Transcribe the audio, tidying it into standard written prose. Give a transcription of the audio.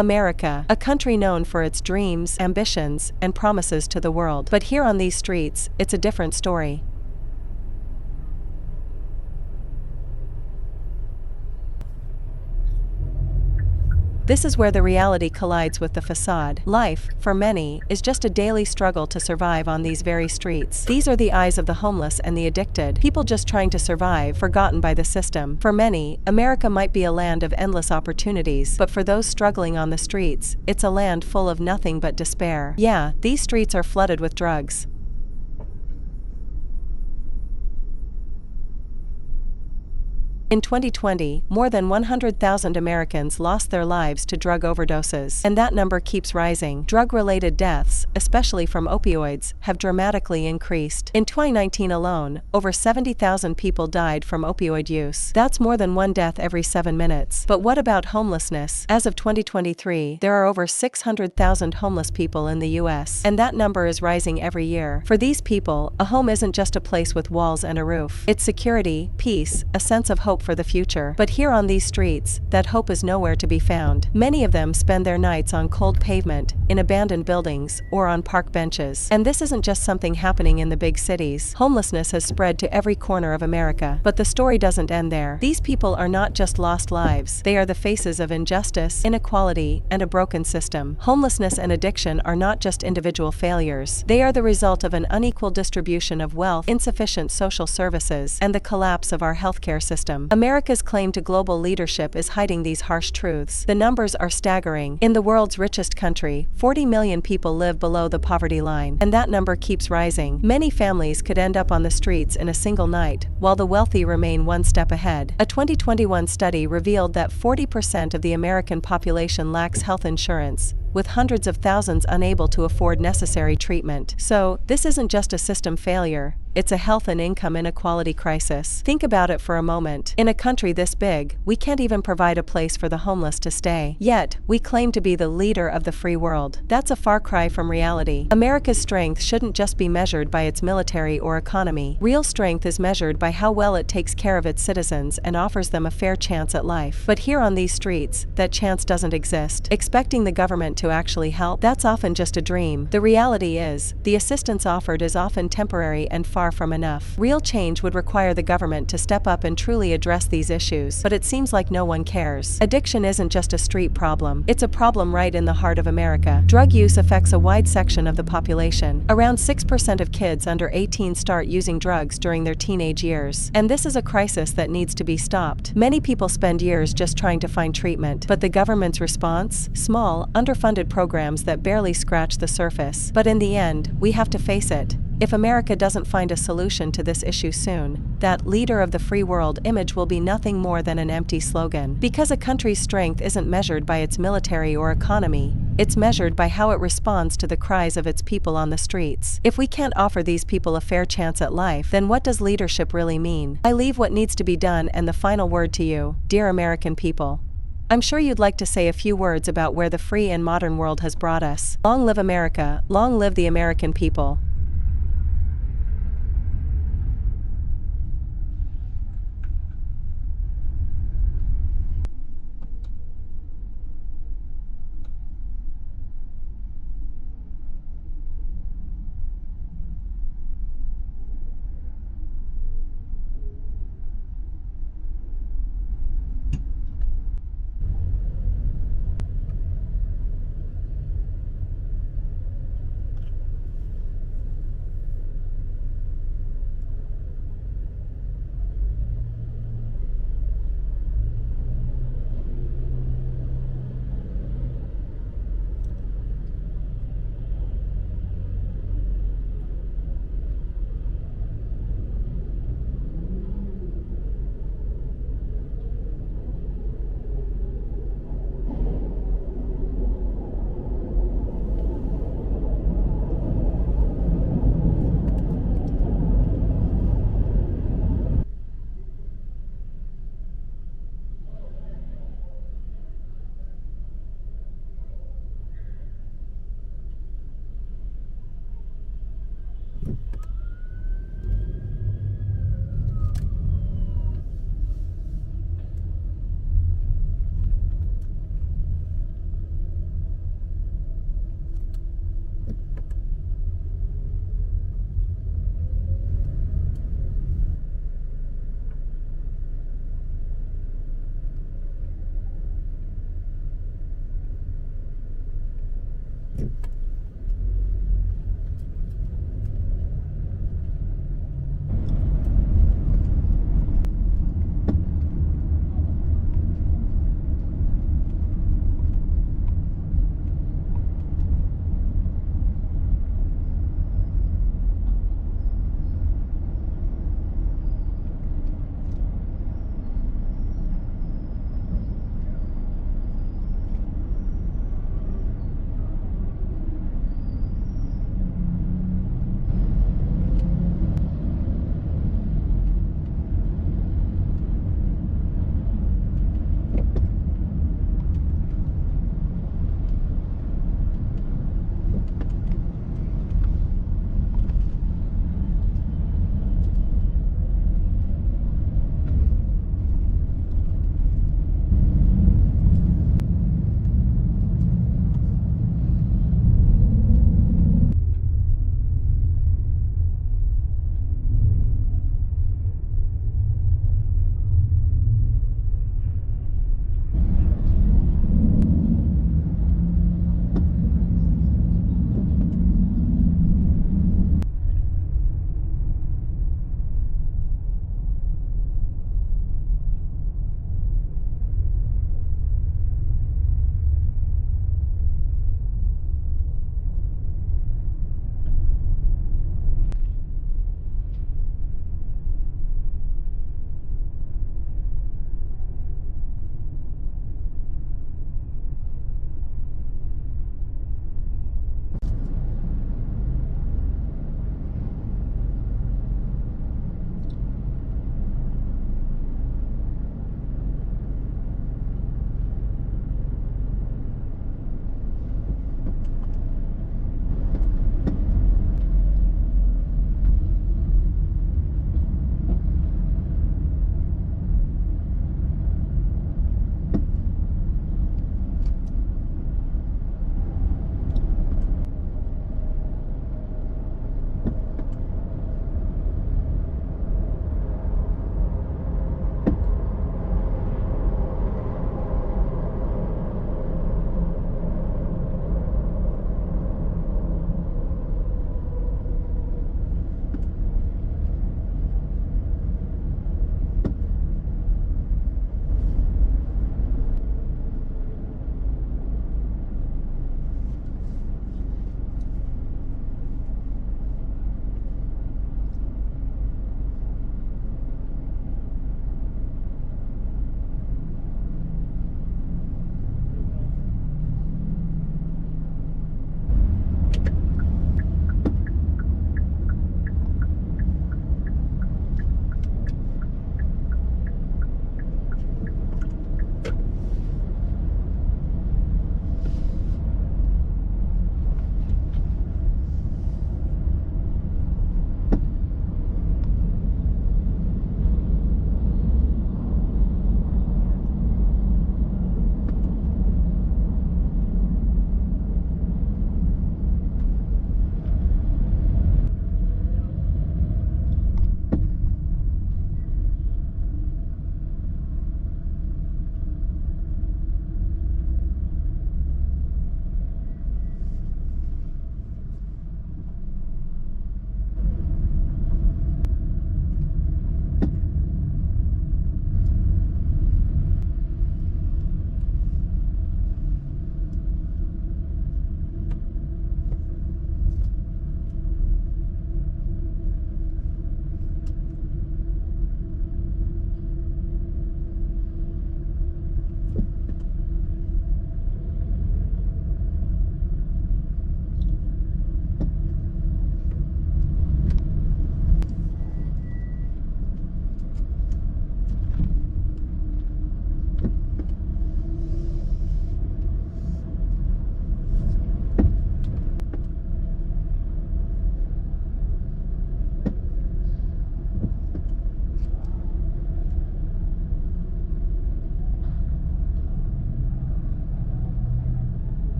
America, a country known for its dreams, ambitions, and promises to the world. But here on these streets, it's a different story. This is where the reality collides with the facade. Life, for many, is just a daily struggle to survive on these very streets. These are the eyes of the homeless and the addicted, people just trying to survive, forgotten by the system. For many, America might be a land of endless opportunities, but for those struggling on the streets, it's a land full of nothing but despair. Yeah, these streets are flooded with drugs. In 2020, more than 100,000 Americans lost their lives to drug overdoses, and that number keeps rising. Drug-related deaths, especially from opioids, have dramatically increased. In 2019 alone, over 70,000 people died from opioid use. That's more than one death every 7 minutes. But what about homelessness? As of 2023, there are over 600,000 homeless people in the U.S., and that number is rising every year. For these people, a home isn't just a place with walls and a roof. It's security, peace, a sense of hope for the future. But here on these streets, that hope is nowhere to be found. Many of them spend their nights on cold pavement, in abandoned buildings, or on park benches. And this isn't just something happening in the big cities. Homelessness has spread to every corner of America. But the story doesn't end there. These people are not just lost lives. They are the faces of injustice, inequality, and a broken system. Homelessness and addiction are not just individual failures. They are the result of an unequal distribution of wealth, insufficient social services, and the collapse of our healthcare system. America's claim to global leadership is hiding these harsh truths. The numbers are staggering. In the world's richest country, 40 million people live below the poverty line, and that number keeps rising. Many families could end up on the streets in a single night, while the wealthy remain one step ahead. A 2021 study revealed that 40% of the American population lacks health insurance, with hundreds of thousands unable to afford necessary treatment. So, this isn't just a system failure, it's a health and income inequality crisis. Think about it for a moment. In a country this big, we can't even provide a place for the homeless to stay. Yet, we claim to be the leader of the free world. That's a far cry from reality. America's strength shouldn't just be measured by its military or economy. Real strength is measured by how well it takes care of its citizens and offers them a fair chance at life. But here on these streets, that chance doesn't exist. Expecting the government to actually help, that's often just a dream. The reality is, the assistance offered is often temporary and far from enough. Real change would require the government to step up and truly address these issues, but it seems like no one cares. Addiction isn't just a street problem, it's a problem right in the heart of America. Drug use affects a wide section of the population. Around 6% of kids under 18 start using drugs during their teenage years, and this is a crisis that needs to be stopped. Many people spend years just trying to find treatment, but the government's response? Small, underfunded programs that barely scratch the surface. But in the end, we have to face it. If America doesn't find a solution to this issue soon, that leader of the free world image will be nothing more than an empty slogan. Because a country's strength isn't measured by its military or economy, it's measured by how it responds to the cries of its people on the streets. If we can't offer these people a fair chance at life, then what does leadership really mean? I leave what needs to be done and the final word to you, dear American people. I'm sure you'd like to say a few words about where the free and modern world has brought us. Long live America, long live the American people.